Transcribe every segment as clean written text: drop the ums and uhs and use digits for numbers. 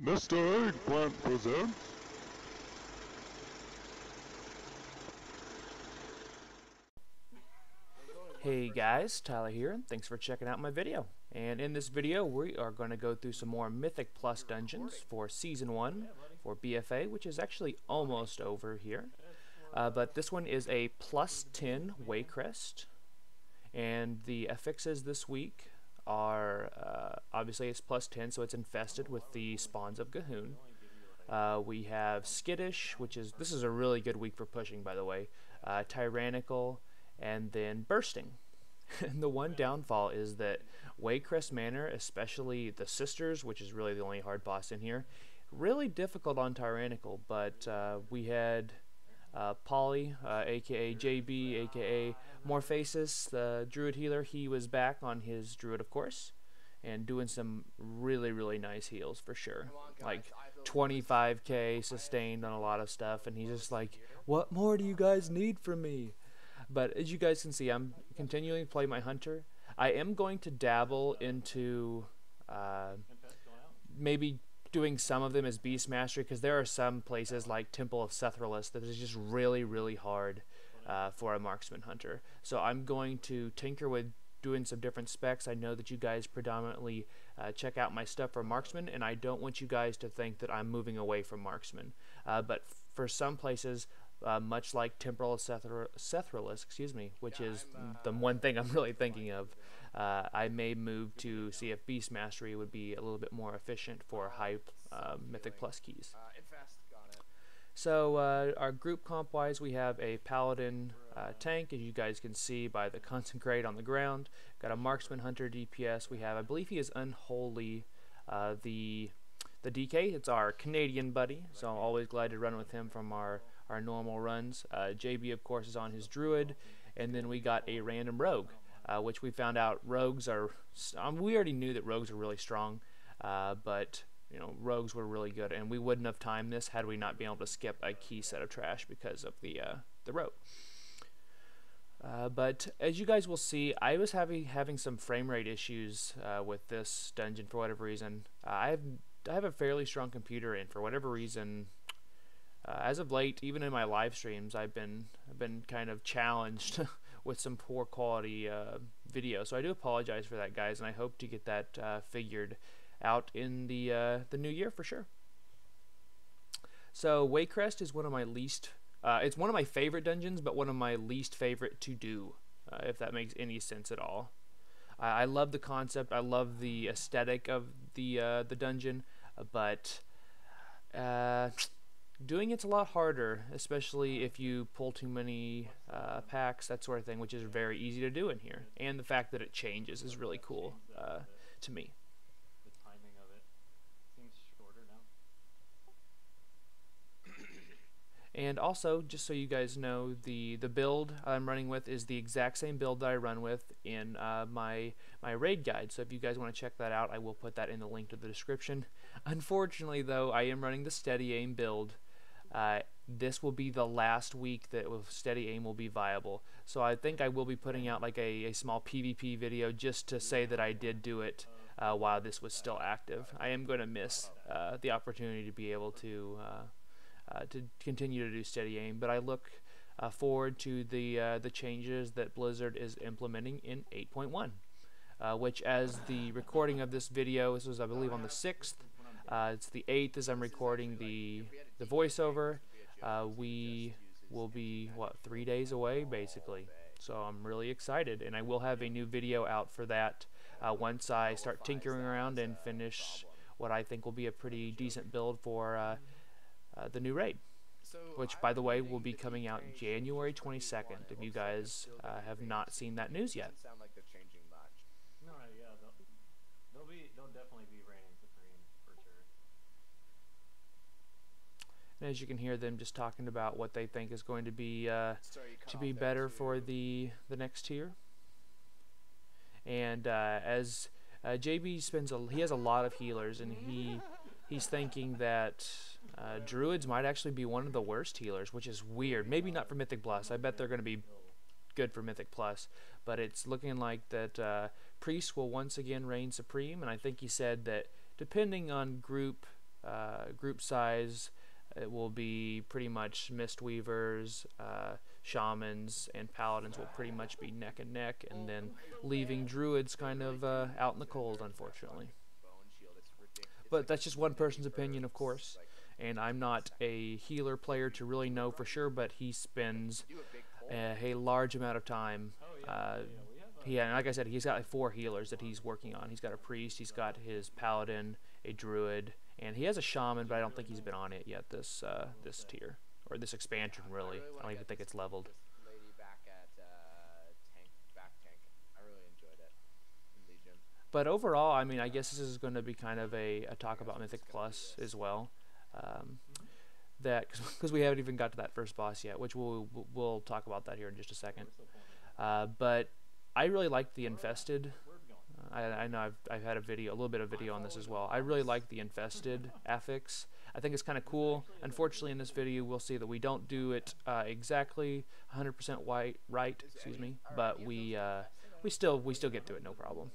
Mr. Eggplant presents. Hey guys, Tyler here. Thanks for checking out my video. And in this video, we are going to go through some more Mythic Plus dungeons for Season 1 for BFA, which is actually almost over here. But this one is a plus 10 Waycrest. And the affixes this week are, obviously it's plus 10, so it's infested with the spawns of Gahoon. We have Skittish, this is a really good week for pushing, by the way. Tyrannical, and then Bursting. And the one downfall is that Waycrest Manor, especially the Sisters, which is really the only hard boss in here, really difficult on Tyrannical, but we had Polly, aka JB, aka Morphasis, the Druid healer. He was back on his Druid, of course, and doing some really nice heals for sure. Like 25k sustained on a lot of stuff, and he's just like, what more do you guys need from me? But as you guys can see, I'm continuing to play my Hunter. I am going to dabble into maybe doing some of them as Beast Mastery, because there are some places like Temple of Sethralus that is just really hard for a Marksman Hunter. So I'm going to tinker with doing some different specs. I know that you guys predominantly check out my stuff for Marksman, and I don't want you guys to think that I'm moving away from Marksman. But for some places, much like Temporal Sethralus, which is the one thing I'm really thinking of, I may move to see if Beast Mastery would be a little bit more efficient for high Mythic Plus keys. So our group comp wise, we have a Paladin tank, as you guys can see by the Consecrate on the ground. Got a Marksman Hunter DPS. We have, I believe he is Unholy, the DK. It's our Canadian buddy, so I'm always glad to run with him from our normal runs. JB, of course, is on his Druid, and then we got a random Rogue, which we found out rogues are, we already knew that rogues are really strong, but you know, rogues were really good, and we wouldn't have timed this had we not been able to skip a key set of trash because of the rogue. But as you guys will see, I was having some frame rate issues with this dungeon for whatever reason. I have a fairly strong computer, and for whatever reason, as of late, even in my live streams, I've been kind of challenged with some poor quality video. So I do apologize for that, guys, and I hope to get that figured out in the new year for sure. So Waycrest is one of my least. It's one of my favorite dungeons, but one of my least favorite to do, if that makes any sense at all. I love the concept. I love the aesthetic of the dungeon, but doing it's a lot harder, especially if you pull too many packs, that sort of thing, which is very easy to do in here. And the fact that it changes is really cool to me. The timing of it seems shorter now. And also, just so you guys know, the build I'm running with is the exact same build that I run with in my raid guide. So if you guys want to check that out, I will put that in the link to the description. Unfortunately, though, I am running the Steady Aim build. This will be the last week that Steady Aim will be viable. So I think I will be putting out like a small PvP video just to say that I did do it while this was still active. I am going to miss the opportunity to be able to continue to do Steady Aim, but I look forward to the changes that Blizzard is implementing in 8.1, which, as the recording of this video, this was, I believe, on the 6th. It's the 8th as I'm recording the voiceover. We will be, what, 3 days away, basically. So I'm really excited, and I will have a new video out for that once I start tinkering around and finish what I think will be a pretty decent build for the new raid, which, by the way, will be coming out January 22nd, if you guys have not seen that news yet. No, yeah, they'll definitely be reigning supreme for sure. And as you can hear them just talking about what they think is going to be better for the next tier. And as JB he has a lot of healers, and he's thinking that Druids might actually be one of the worst healers, which is weird. Maybe not for Mythic Plus. I bet they're going to be good for Mythic Plus, but it's looking like that Priests will once again reign supreme, and I think he said that depending on group group size, it will be pretty much Mistweavers, Shamans, and Paladins will pretty much be neck and neck, and then leaving Druids kind of out in the cold, unfortunately. But that's just one person's opinion, of course, and I'm not a healer player to really know for sure, but he spends a large amount of time. And like I said, he's got like 4 healers that he's working on. He's got a priest, he's got his paladin, a druid, and he has a shaman, but I don't think he's been on it yet this this tier, or this expansion, really. I don't even think it's leveled. But overall, I mean, I guess this is going to be kind of a talk about Mythic Plus as well. That because we haven't even got to that first boss yet, which we'll talk about that here in just a second. But I really like the Infested. I know I've had a little bit of video on this as well. I really like the Infested affix. I think it's kind of cool. Unfortunately, in this video, we'll see that we don't do it exactly 100% right. Excuse me, but we still get to it, no problem.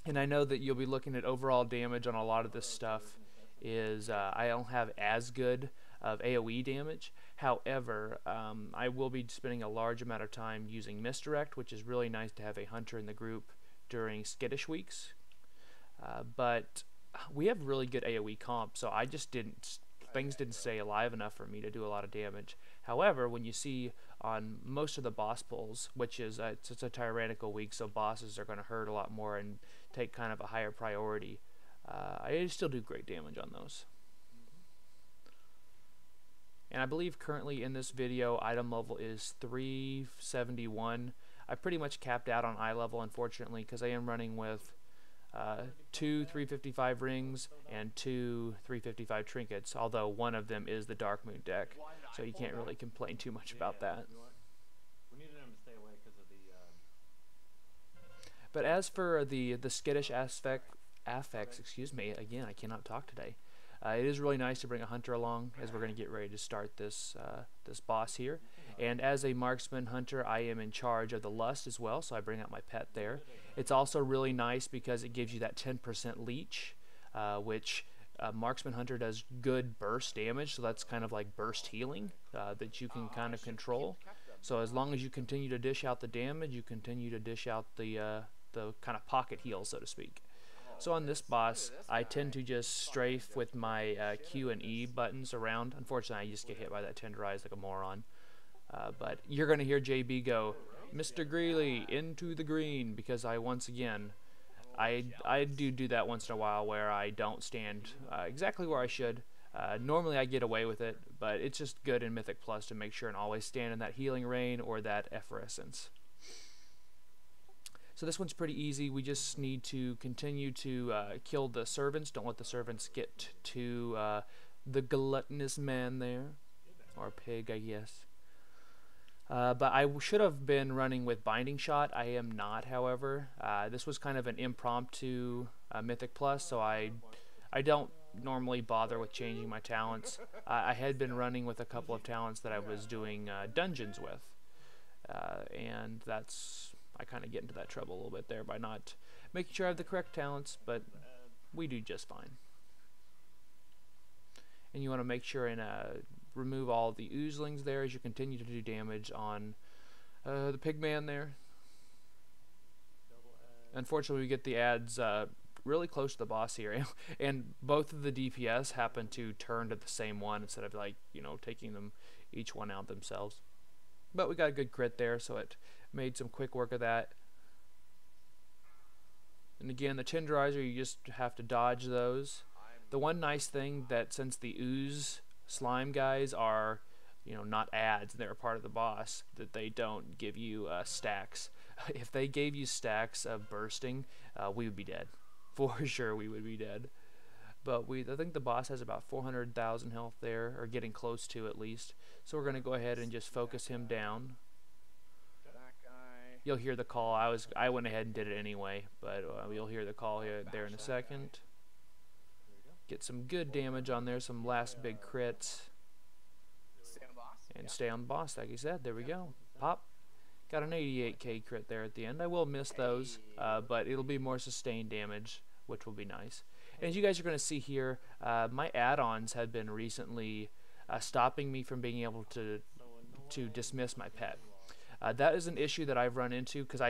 And I know that you'll be looking at overall damage on a lot of this stuff. I don't have as good of AoE damage. However, I will be spending a large amount of time using Misdirect, which is really nice to have a hunter in the group during skittish weeks. But we have really good AoE comp, so things didn't stay alive enough for me to do a lot of damage. However, when you see on most of the boss pulls, which is it's a tyrannical week, so bosses are going to hurt a lot more and take kind of a higher priority, I still do great damage on those. And I believe currently in this video item level is 371. I pretty much capped out on iLvL, unfortunately, because I am running with 2 355 rings and 2 355 trinkets, although one of them is the Dark Moon deck, so you can't really complain too much about that. We needed him to stay away because of the But as for the skittish affects, excuse me, again, I cannot talk today. It is really nice to bring a hunter along as we're going to get ready to start this this boss here. And as a marksman hunter, I am in charge of the lust as well, so I bring out my pet there. It's also really nice because it gives you that 10% leech, which marksman hunter does good burst damage, so that's kind of like burst healing that you can kind of control. So as long as you continue to dish out the damage, you continue to dish out the kind of pocket heal, so to speak. So on this boss, I tend to just strafe with my Q and E buttons around. Unfortunately, I just get hit by that tenderize like a moron. But you're going to hear JB go, Mr. Greeley, into the green, because once again, I do that once in a while where I don't stand exactly where I should. Normally I get away with it, but it's just good in Mythic Plus to make sure and always stand in that healing rain or that efflorescence. So this one's pretty easy. We just need to continue to kill the servants. Don't let the servants get to the gluttonous man there, or pig, I guess. But I should have been running with Binding Shot. I am not, however. This was kind of an impromptu Mythic Plus, so I don't normally bother with changing my talents. I had been running with a couple of talents that I was doing dungeons with, and I kind of get into that trouble a little bit there by not making sure I have the correct talents, but we do just fine. And you want to make sure and remove all the oozlings there as you continue to do damage on the pigman there. Unfortunately, we get the ads really close to the boss here, and both of the DPS happen to turn to the same one instead of, like, you know, taking them each one out themselves. But we got a good crit there, so it made some quick work of that. And again, the tenderizer, you just have to dodge those. The one nice thing that since the ooze slime guys are, you know, not ads, they're a part of the boss, that they don't give you stacks. If they gave you stacks of bursting, we would be dead. For sure we would be dead. But I think the boss has about 400,000 health there, or getting close to at least. So we're going to go ahead and just focus him down. You'll hear the call. I went ahead and did it anyway, but you'll hear the call here there in a second. Get some good damage on there, some last big crits. And stay on the boss, like you said. There we go. Pop. Got an 88k crit there at the end. I will miss those, but it'll be more sustained damage which will be nice. And as you guys are going to see here, my add-ons have been recently stopping me from being able to dismiss my pet. That is an issue that I've run into because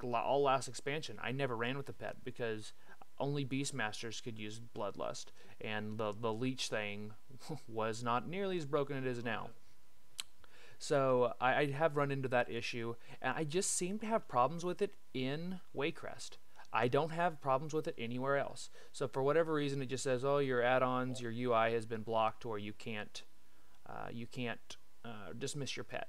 all last expansion, I never ran with the pet because only Beastmasters could use Bloodlust, and the leech thing was not nearly as broken as it is now. So I have run into that issue, and I just seem to have problems with it in Waycrest. I don't have problems with it anywhere else. So for whatever reason, it just says, oh, your add-ons, your UI has been blocked, or you can't dismiss your pet.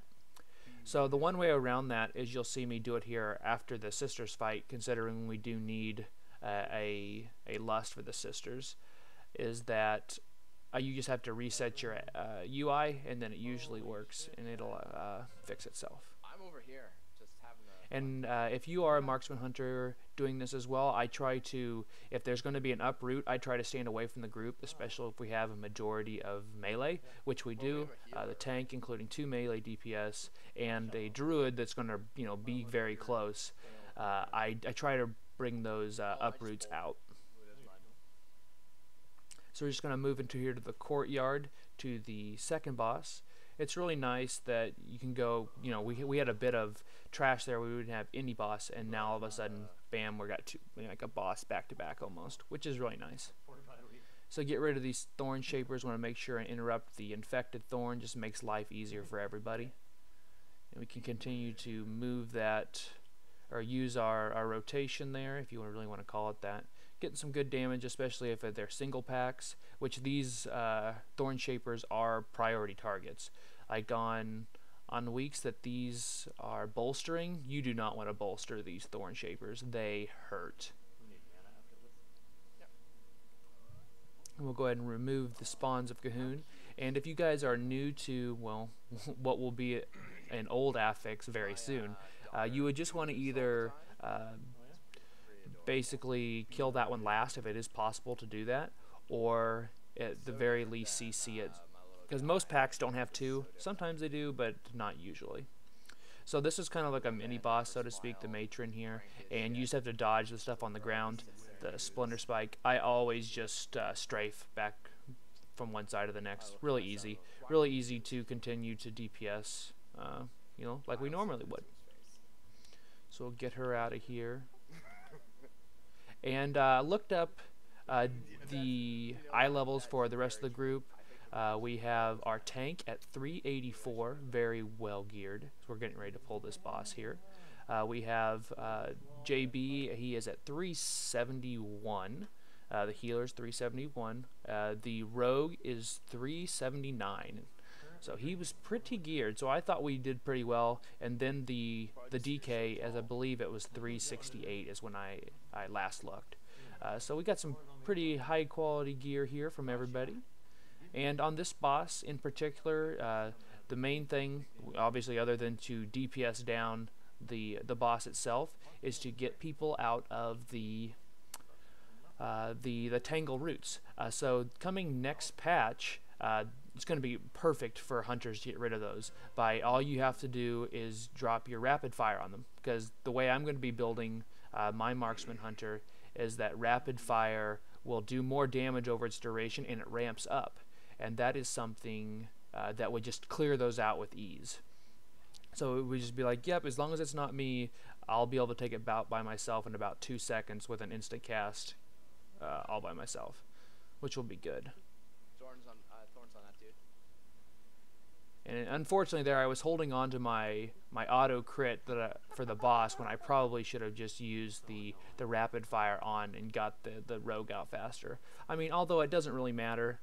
So the one way around that is you'll see me do it here after the sisters fight, considering we do need a lust for the sisters, is that you just have to reset your UI, and then it usually works, and it'll fix itself. I'm over here, just having a... And if you are a marksman hunter doing this as well, I try to, if there's going to be an uproot, I try to stand away from the group, especially if we have a majority of melee, which we do. The tank, including 2 melee DPS, and a druid that's going to be very close. I try to bring those uproots out. So we're just going to move into here to the courtyard, to the second boss. It's really nice that you can go, we had a bit of trash there, we wouldn't have any boss, and now all of a sudden, bam, we got like a boss back to back almost, which is really nice. So get rid of these thorn shapers. Want to make sure and interrupt the infected thorn, just makes life easier for everybody. And we can continue to move that, or use our rotation there, if you really want to call it that. Getting some good damage, especially if they're single packs, which these thorn shapers are priority targets. Like on weeks that these are bolstering, you do not want to bolster these thorn shapers. They hurt. We'll go ahead and remove the spawns of Cahoon. And if you guys are new to, well, what will be an old affix very soon, you would just want to either basically kill that one last if it is possible to do that, or at the very least CC it, because most packs don't have 2. Sometimes they do, but not usually. So this is kind of like a mini boss, so to speak, the matron here, and you just have to dodge the stuff on the ground. The Splinter Spike, I always just strafe back from one side to the next. Really easy to continue to DPS, like we normally would. So we'll get her out of here. And looked up the eye levels for the rest of the group. We have our tank at 384, very well geared. So we're getting ready to pull this boss here. We have JB, he is at 371. The healer's 371. The rogue is 379. So he was pretty geared, so I thought we did pretty well. And then the DK, as I believe it was 368 is when I last looked. So we got some pretty high quality gear here from everybody. And on this boss in particular, the main thing, obviously other than to DPS down the boss itself, is to get people out of the tangle roots. So coming next patch, it's going to be perfect for hunters to get rid of those. All you have to do is drop your rapid fire on them, because the way I'm going to be building my marksman hunter is that rapid fire will do more damage over its duration, and it ramps up, and that is something that would just clear those out with ease. So it would just be like, yep, as long as it's not me, I'll be able to take it out by myself in about 2 seconds with an instant cast all by myself, which will be good. Thorns on that dude. And unfortunately there I was holding on to my auto crit for the boss, when I probably should have just used the rapid fire on and got the rogue out faster. I mean, although it doesn't really matter,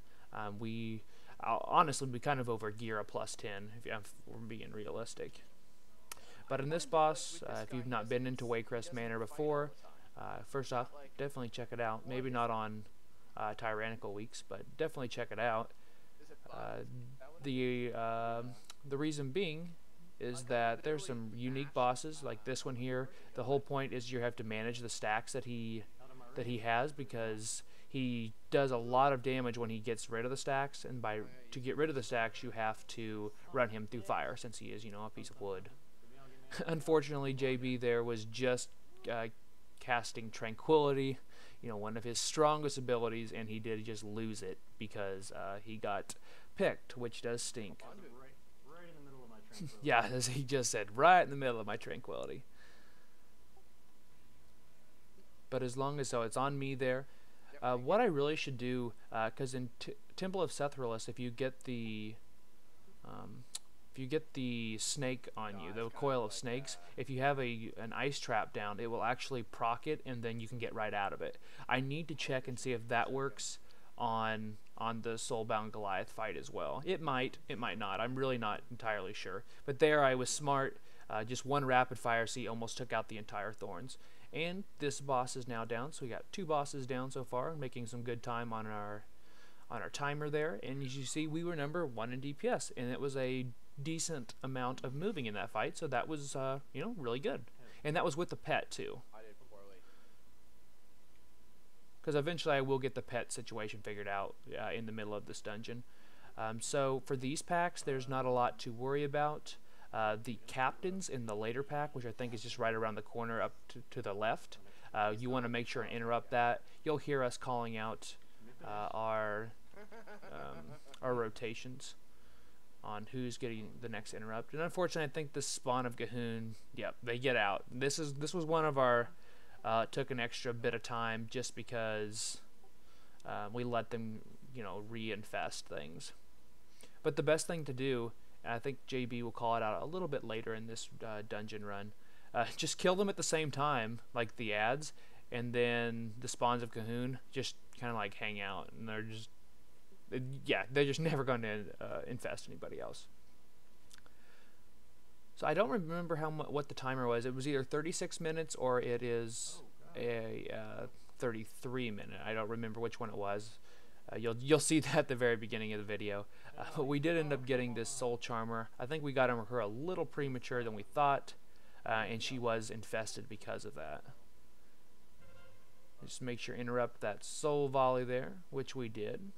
honestly we kind of over gear a +10 if we're being realistic. But in this boss, if you've not been into Waycrest Manor before, first off, definitely check it out. Maybe not on tyrannical weeks, but definitely check it out. The reason being is that there's some unique bosses like this one here. The whole point is you have to manage the stacks that he has, because he does a lot of damage when he gets rid of the stacks, and to get rid of the stacks you have to run him through fire, since he is, a piece of wood. Unfortunately, JB there was just casting Tranquility. one of his strongest abilities, and he did just lose it because he got picked, which does stink. Right in the middle of my tranquility. Yeah, as he just said, right in the middle of my tranquility. But as long as it's on me there. What I really should do, because in Temple of Sethralus, if you get the snake on you, the coil of snakes, if you have an ice trap down, it will actually proc it, and then you can get right out of it. I need to check and see if that works on the Soulbound Goliath fight as well. It might not. I'm really not entirely sure. But there I was smart. Just one rapid fire C almost took out the entire Thorns. And this boss is now down, so we got 2 bosses down so far, making some good time on our timer there. And as you see, we were number 1 in DPS, and it was a decent amount of moving in that fight, so that was really good. And that was with the pet too. I did poorly. Because eventually I will get the pet situation figured out in the middle of this dungeon. So for these packs, there's not a lot to worry about. The captains in the later pack, which I think is just right around the corner up to the left, you want to make sure and interrupt that. You'll hear us calling out our rotations on who's getting the next interrupt. And unfortunately, I think the spawn of Gahoon, yep, they get out. This was one of our took an extra bit of time just because we let them reinfest things. But the best thing to do, I think JB will call it out a little bit later in this dungeon run. Just kill them at the same time, like the ads, and then the spawns of Cahoon just kind of like hang out, and they're just never going to infest anybody else. So I don't remember what the timer was. It was either 36 minutes or it is a 33 minute. I don't remember which one it was. You'll see that at the very beginning of the video. But we did end up getting this Soul Charmer. I think we got her a little premature than we thought, and she was infested because of that. Just make sure interrupt that Soul Volley there, which we did.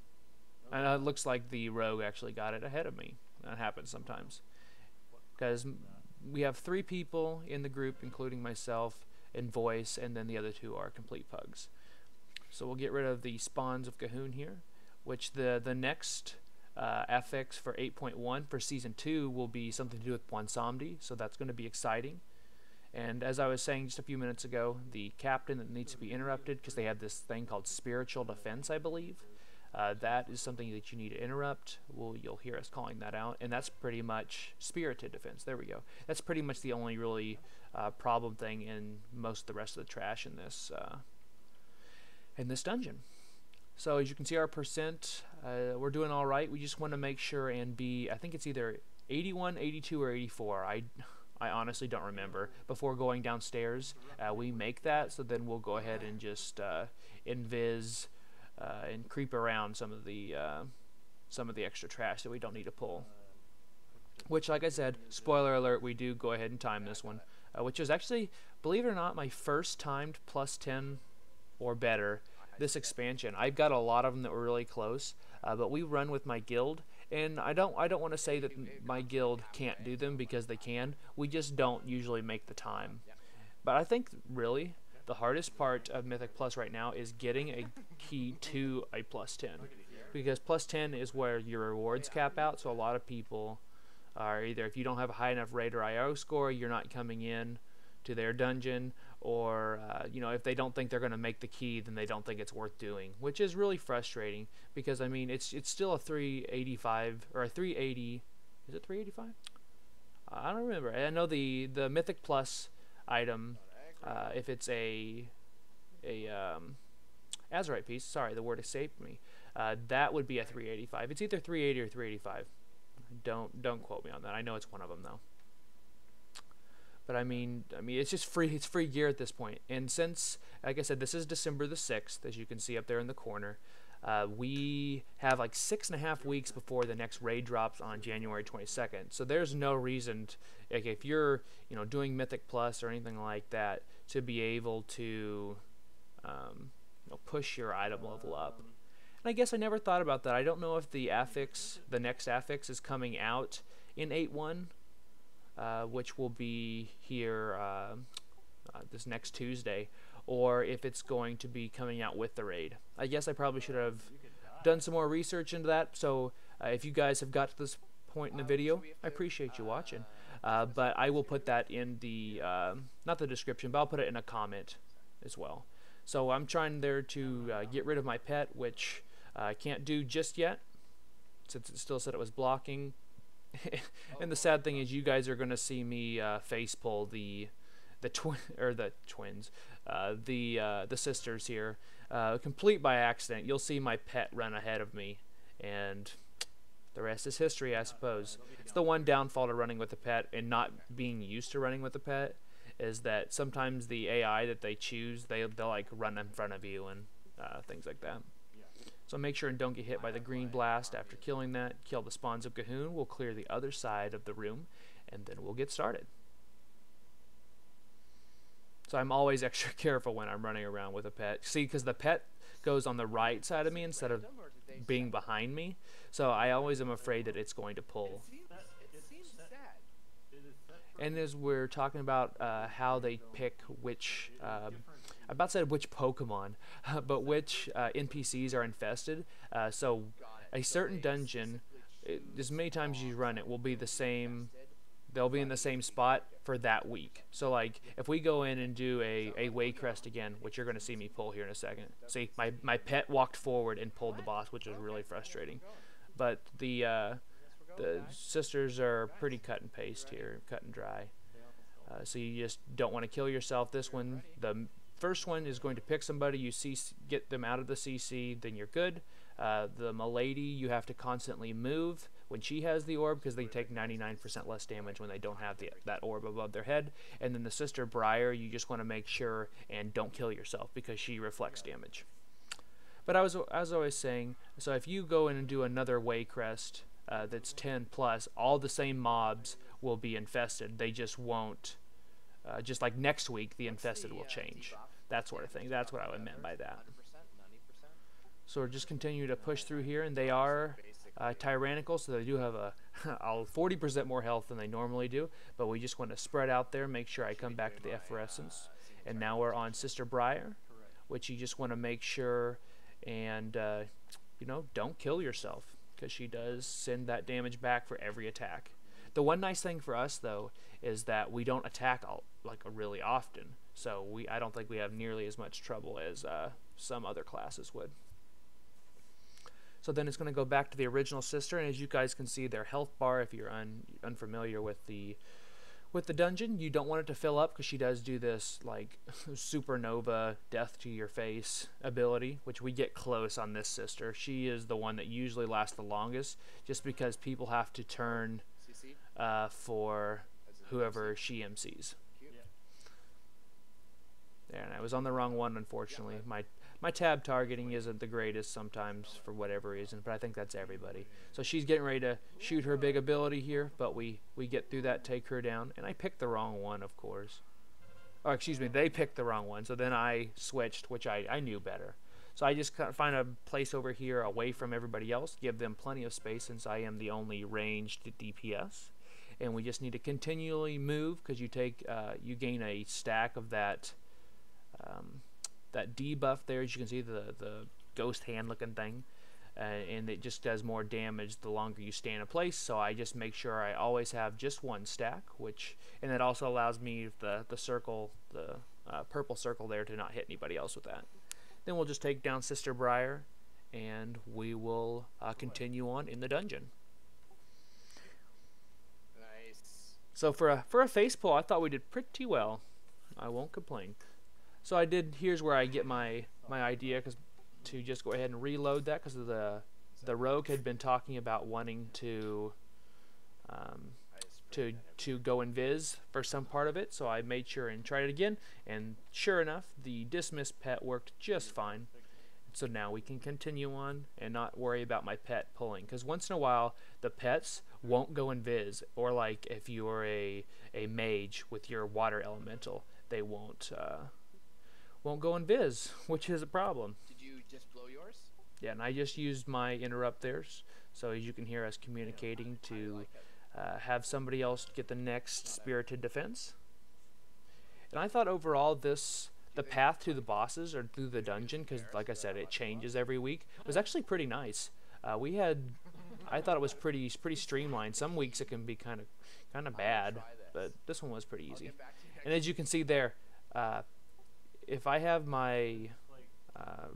And it looks like the rogue actually got it ahead of me. That happens sometimes. Because we have 3 people in the group, including myself and Voice, and then the other 2 are complete pugs. So we'll get rid of the spawns of Cahoon here, which the next affix for 8.1 for Season 2 will be something to do with Bwansamdi, so that's going to be exciting. And as I was saying just a few minutes ago, the captain that needs to be interrupted, because they have this thing called Spiritual Defense, I believe. That is something that you need to interrupt. You'll hear us calling that out, and that's pretty much Spirited Defense. There we go. That's pretty much the only really problem thing in most of the rest of the trash in this dungeon. So as you can see, our percent, we're doing all right. We just want to make sure and be, I think it's either 81, 82, or 84. I honestly don't remember. Before going downstairs, we make that, so then we'll go ahead and just invis and creep around some of the extra trash that we don't need to pull. Which, like I said, spoiler alert, we do go ahead and time this one, which is actually, believe it or not, my first timed plus 10 or better this expansion. I've got a lot of them that were really close, but we run with my guild, and I don't want to say that my guild can't do them, because they can. We just don't usually make the time. But I think really the hardest part of Mythic Plus right now is getting a key to a plus 10, because plus 10 is where your rewards cap out. So a lot of people are either, if you don't have a high enough raid or IO score, you're not coming in to their dungeon, or if they don't think they're going to make the key, then they don't think it's worth doing, which is really frustrating, because I mean it's still a 385 or a 380. Is it 385? I don't remember. I know the Mythic Plus item, if it's a Azurite piece, sorry, the word escaped me, that would be a 385. It's either 380 or 385. Don't quote me on that. I know it's one of them though. But I mean, it's just free. It's free gear at this point. And since, like I said, this is December the 6th, as you can see up there in the corner, we have like 6.5 weeks before the next raid drops on January 22nd. So there's no reason, like if you're, doing Mythic Plus or anything like that, to be able to, push your item level up. And I guess I never thought about that. I don't know if the next affix is coming out in 8.1. Which will be here this next Tuesday, or if it's going to be coming out with the raid. I guess I probably should have done some more research into that. So if you guys have got to this point in the video, I appreciate you watching. But I will put that in the, not the description, but I'll put it in a comment as well. So I'm trying there to get rid of my pet, which I can't do just yet, since it still said it was blocking. And the sad thing is, you guys are going to see me face pull the sisters here, complete by accident. You'll see my pet run ahead of me, and the rest is history, I suppose. It's the one downfall to running with a pet and not being used to running with a pet, is that sometimes the AI that they choose, they'll like run in front of you and things like that. So make sure and don't get hit by the green blast. After killing that, kill the spawns of Cahoon. We'll clear the other side of the room, and then we'll get started. So I'm always extra careful when I'm running around with a pet. See, because the pet goes on the right side of me instead of being behind me. So I always am afraid that it's going to pull. It seems sad. And as we're talking about how they pick which, I about said which Pokemon, but which NPCs are infested. So a certain dungeon, as many times as you run it, will be the same. They'll be in the same spot for that week. So like if we go in and do a Waycrest again, which you're going to see me pull here in a second. See, my pet walked forward and pulled the boss, which was really frustrating. But the sisters are pretty cut and paste here, cut and dry. So you just don't want to kill yourself. This one, the first one is going to pick somebody, you get them out of the CC, then you're good. The Milady, you have to constantly move when she has the orb, because they take 99% less damage when they don't have that orb above their head. And then the sister Briar, you just want to make sure and don't kill yourself, because she reflects damage. But as I was always saying, so if you go in and do another Waycrest that's 10 plus, all the same mobs will be infested. They just won't, just like next week, the infested will change. That sort of thing. That's what I meant by that. So we're just continue to push through here, and they are tyrannical, so they do have a 40% more health than they normally do, but we just want to spread out there, make sure I come back to the efflorescence. And now we're on Sister Briar, which you just want to make sure and you know, don't kill yourself, because she does send that damage back for every attack. The one nice thing for us though is that we don't attack really often, so I don't think we have nearly as much trouble as some other classes would. So then it's going to go back to the original sister, and as you guys can see, their health bar, if you're unfamiliar with the dungeon, you don't want it to fill up, because she does do this like supernova death to your face ability, which we get close on this sister. She is the one that usually lasts the longest, just because people have to turn for whoever she MCs. There, and I was on the wrong one, unfortunately. My tab targeting isn't the greatest sometimes for whatever reason, but I think that's everybody. So she's getting ready to shoot her big ability here, but we get through that, take her down, and I picked the wrong one, of course. Oh, excuse me, they picked the wrong one, so then I switched, which I knew better. So I just kind of find a place over here away from everybody else, give them plenty of space since I am the only ranged DPS. And we just need to continually move, because you gain a stack of that debuff there, as you can see, the ghost hand looking thing, and it just does more damage the longer you stay in a place. So I just make sure I always have just one stack, and it also allows me the circle, the purple circle there, to not hit anybody else with that. Then we'll just take down Sister Briar, and we will continue on in the dungeon. Nice. So for a face pull, I thought we did pretty well. I won't complain. So here's where I get my idea, to just go ahead and reload that, because the rogue had been talking about wanting to go invis for some part of it. So I made sure and tried it again, and sure enough, the dismissed pet worked just fine. So now we can continue on and not worry about my pet pulling, because once in a while the pets won't go invis, or like if you're a mage with your water elemental, they won't go invis, which is a problem. Did you just blow yours? Yeah, and I just used my interrupt there, so as you can hear us communicating to have somebody else get the next spirited defense. And I thought overall this the path to the bosses or through the dungeon, because like I said, it changes every week, was actually pretty nice. I thought it was pretty streamlined. Some weeks it can be kind of bad, but this one was pretty easy. And as you can see there, if I have my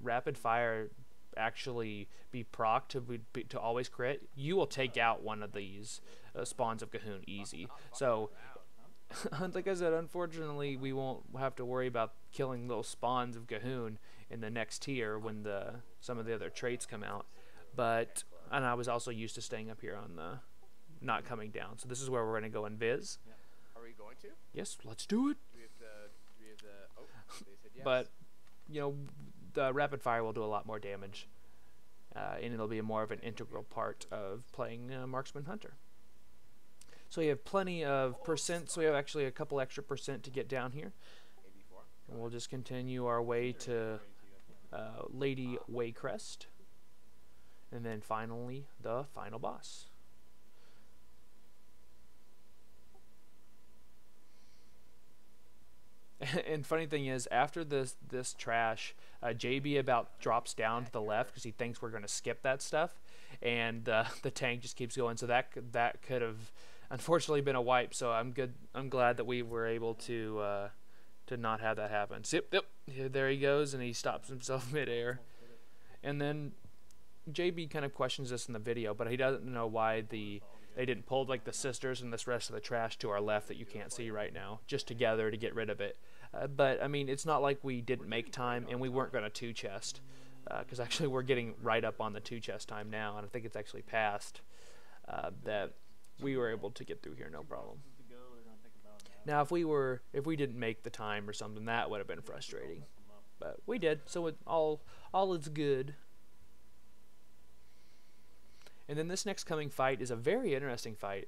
rapid fire actually be proc to always crit, you will take out one of these spawns of Cahoon easy. So like I said, unfortunately we won't have to worry about killing little spawns of Cahoon in the next tier when some of the other traits come out. But and I was also used to staying up here on the not coming down. So this is where we're going to go and viz. Are we going to? Yes, let's do it. Do we have the oh, they said yes. But you know, the rapid fire will do a lot more damage, and it'll be more of an integral part of playing Marksman Hunter. So we have plenty of percent, so we have actually a couple extra percent to get down here. And we'll just continue our way to Lady Waycrest, and then finally the final boss. And funny thing is, after this trash, JB about drops down to the left because he thinks we're going to skip that stuff, and the tank just keeps going. So that could have unfortunately been a wipe. So I'm glad that we were able to not have that happen. Yep, there he goes, and he stops himself midair. And then JB kind of questions this in the video, but he doesn't know why they didn't pull like the sisters and this rest of the trash to our left that you can't see right now, just together to get rid of it. But I mean, it's not like we didn't make time, and we weren't going to 2-chest, because actually we're getting right up on the 2-chest time now, and I think it's actually past that we were able to get through here no problem. Now if we didn't make the time or something, that would have been frustrating, but we did, so all is good. And then this next coming fight is a very interesting fight,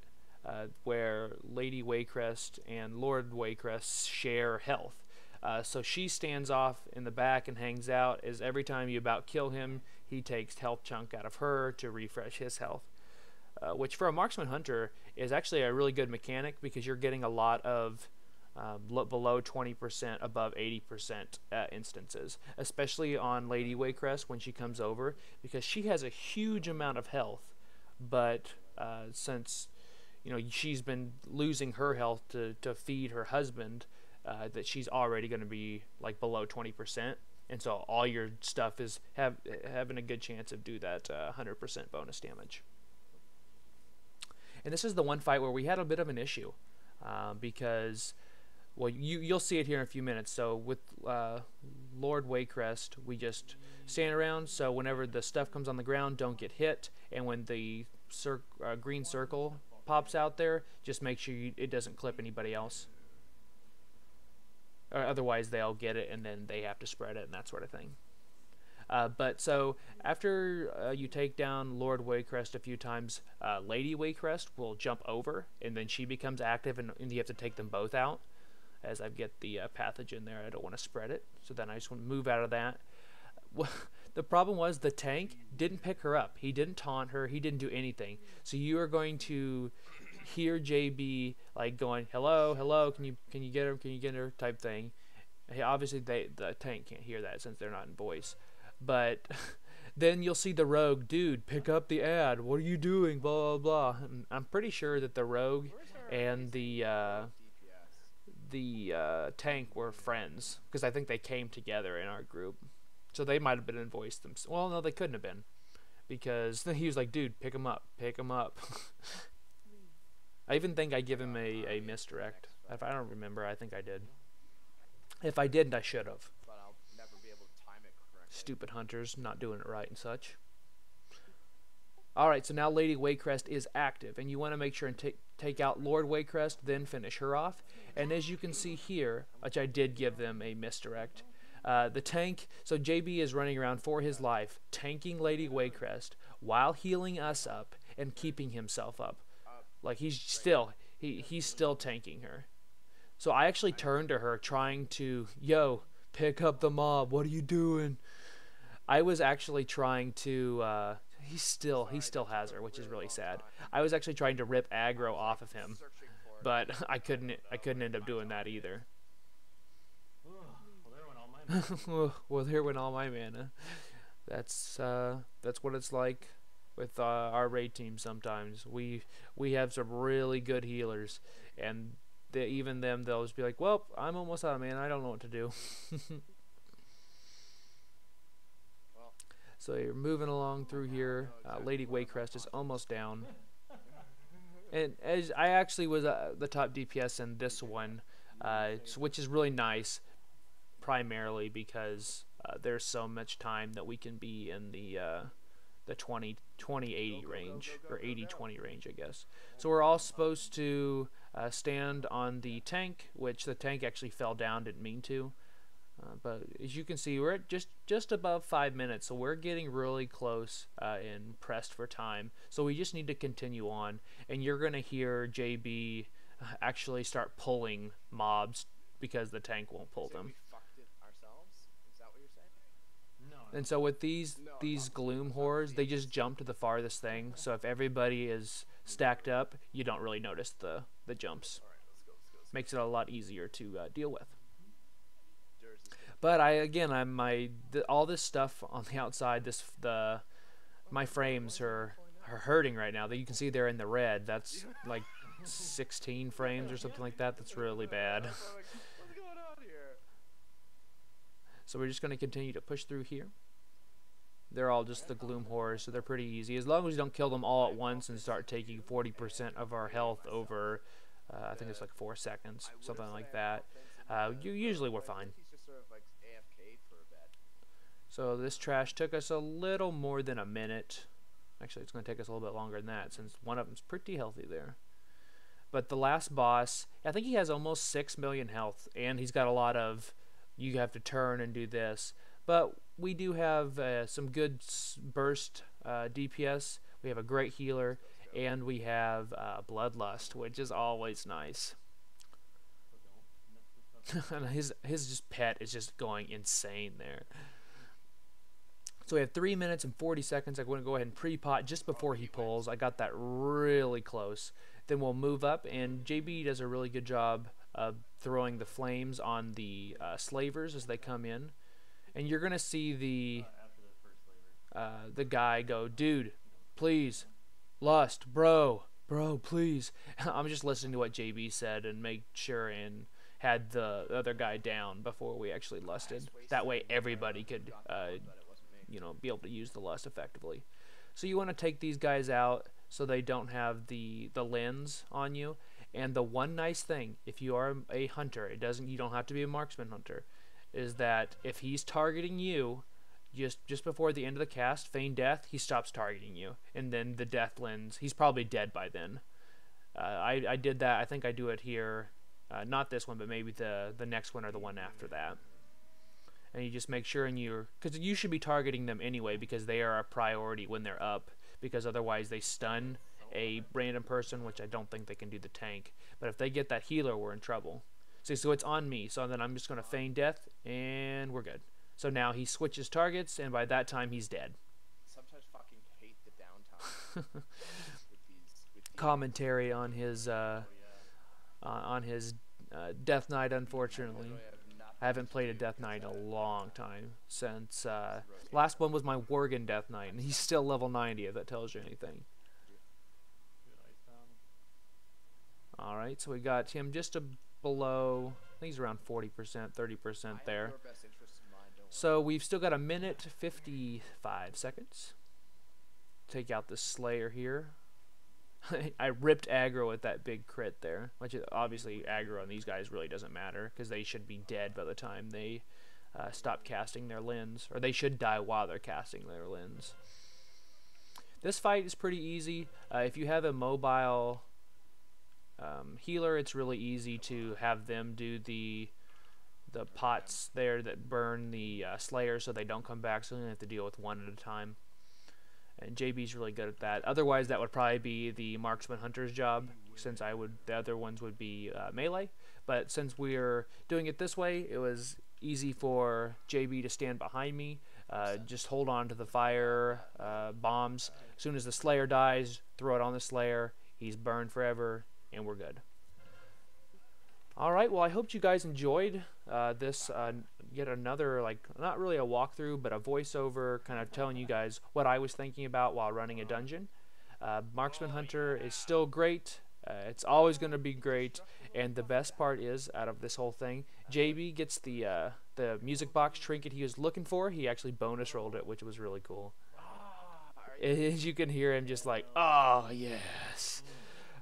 where Lady Waycrest and Lord Waycrest share health. So she stands off in the back and hangs out, as every time you about kill him, he takes health chunk out of her to refresh his health. Which for a Marksman Hunter is actually a really good mechanic, because you're getting a lot of below 20%, above 80% instances, especially on Lady Waycrest when she comes over, because she has a huge amount of health, but since you know she's been losing her health to feed her husband, that she's already going to be like below 20%, and so all your stuff is having a good chance of do that 100% bonus damage. And this is the one fight where we had a bit of an issue, because well, you'll see it here in a few minutes. So with Lord Waycrest, we just stand around, so whenever the stuff comes on the ground, don't get hit, and when the green circle pops out there, just make sure it doesn't clip anybody else, or otherwise they'll get it and then they have to spread it and that sort of thing. But so after you take down Lord Waycrest a few times, Lady Waycrest will jump over, and then she becomes active, and you have to take them both out. As I get the pathogen there, I don't want to spread it, so then I just want to move out of that. Well, the problem was the tank didn't pick her up. He didn't taunt her. He didn't do anything. So you are going to hear JB like going, "Hello, hello, can you get her? Can you get her?" type thing. Obviously, the tank can't hear that since they're not in voice. But then you'll see the rogue, "Dude, pick up the ad. What are you doing? Blah, blah, blah." And I'm pretty sure that the rogue and the tank were friends, because I think they came together in our group. So they might have been in voice themselves. Well, no, they couldn't have been, because he was like, "Dude, pick him up. Pick him up." I even think I give him a misdirect. If I don't remember, I think I did. If I didn't, I should have. Stupid hunters, not doing it right and such. Alright, so now Lady Waycrest is active, and you want to make sure and take out Lord Waycrest, then finish her off. And as you can see here, which I did give them a misdirect, the tank, so JB is running around for his life, tanking Lady Waycrest while healing us up and keeping himself up. Like he's still tanking her. So I actually turned to her trying to, "Yo, pick up the mob, what are you doing?" I was actually trying to, he still has her, which is really sad. I was actually trying to rip aggro off of him, but I couldn't end up doing that either. mana. Well, there went all my mana. That's what it's like with our raid team. Sometimes we have some really good healers, and even them, they'll just be like, "Well, I'm almost out of mana. I don't know what to do." Well, So you're moving along through here. Lady Waycrest is almost down. And as I actually was the top DPS in this one, which is really nice, primarily because there's so much time that we can be in the 20-80 range, or 80-20 range, I guess. So we're all supposed to stand on the tank, which the tank actually fell down, didn't mean to. But as you can see, we're at just above 5 minutes, so we're getting really close and pressed for time. So we just need to continue on, and you're going to hear JB actually start pulling mobs because the tank won't pull them. we fucked it ourselves? Is that what you're saying? No. And so with these gloom whores, they just jump to the farthest thing. So if everybody is stacked up, you don't really notice the jumps. All right, let's go. Makes it a lot easier to deal with. Jersey. But all this stuff on the outside, my frames are hurting right now. You can see they're in the red. That's like 16 frames or something like that. That's really bad. What's going on here? So we're just going to continue to push through here. They're all just the gloom horrors, so they're pretty easy. As long as you don't kill them all at once and start taking 40% of our health over, I think it's like 4 seconds, something like that. Usually we're fine. He's just sort of like AFK'd for a bit. So this trash took us a little more than a minute. Actually, it's going to take us a little bit longer than that, since one of them's pretty healthy there. But the last boss, I think he has almost 6 million health, and he's got a lot of, you have to turn and do this. But we do have some good burst DPS. We have a great healer, and we have Bloodlust, which is always nice. And his just pet is just going insane there. So we have 3 minutes and 40 seconds. I'm going to go ahead and pre-pot just before he pulls. I got that really close. Then we'll move up, and JB does a really good job of throwing the flames on the slavers as they come in. And you're going to see the guy go, "Dude, please, lust, bro, please." I'm just listening to what JB said and make sure and had the other guy down before we actually lusted. That way everybody could be able to use the lust effectively. So you want to take these guys out so they don't have the lens on you. And the one nice thing, if you are a hunter, you don't have to be a marksman hunter, is that if he's targeting you just before the end of the cast, feign death, he stops targeting you, and then the death lens, he's probably dead by then. I did that. I think I do it here, not this one, but maybe the next one or the one after that. And you just make sure, because you should be targeting them anyway, because they are a priority when they're up, because otherwise they stun a random person, which I don't think they can do the tank. But if they get that healer, we're in trouble. See, so it's on me, so then I'm just going to feign death, and we're good. So now he switches targets, and by that time he's dead. Sometimes fucking hate the downtime with these Commentary on his Death Knight, unfortunately. I haven't played a Death Knight in a long time, since last one was my Worgen Death Knight, and he's still level 90, if that tells you anything. Alright, so we got him just below, I think he's around 40%, 30% there. So we've still got a minute 55 seconds. Take out the Slayer here. I ripped aggro with that big crit there, which obviously aggro on these guys really doesn't matter, because they should be dead by the time they stop casting their lens, or they should die while they're casting their lens. This fight is pretty easy. If you have a mobile healer, it's really easy to have them do the pots there that burn the Slayer so they don't come back, so you have to deal with one at a time. And JB's really good at that. Otherwise, that would probably be the marksman hunter's job, since the other ones would be melee. But since we're doing it this way, it was easy for JB to stand behind me, just hold on to the fire bombs. As soon as the Slayer dies, throw it on the Slayer. He's burned forever, and we're good. Alright, well, I hope you guys enjoyed this yet another, like, not really a walkthrough, but a voiceover kind of telling you guys what I was thinking about while running a dungeon. Marksman Hunter is still great. It's always going to be great, and the best part is, out of this whole thing, JB gets the music box trinket he was looking for. He actually bonus rolled it, which was really cool. As you can hear him just like, oh yes.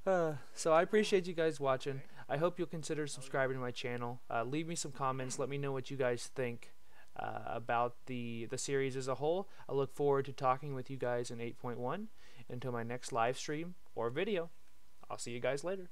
So I appreciate you guys watching. I hope you'll consider subscribing to my channel. Leave me some comments. Let me know what you guys think about the series as a whole. I look forward to talking with you guys in 8.1 until my next live stream or video. I'll see you guys later.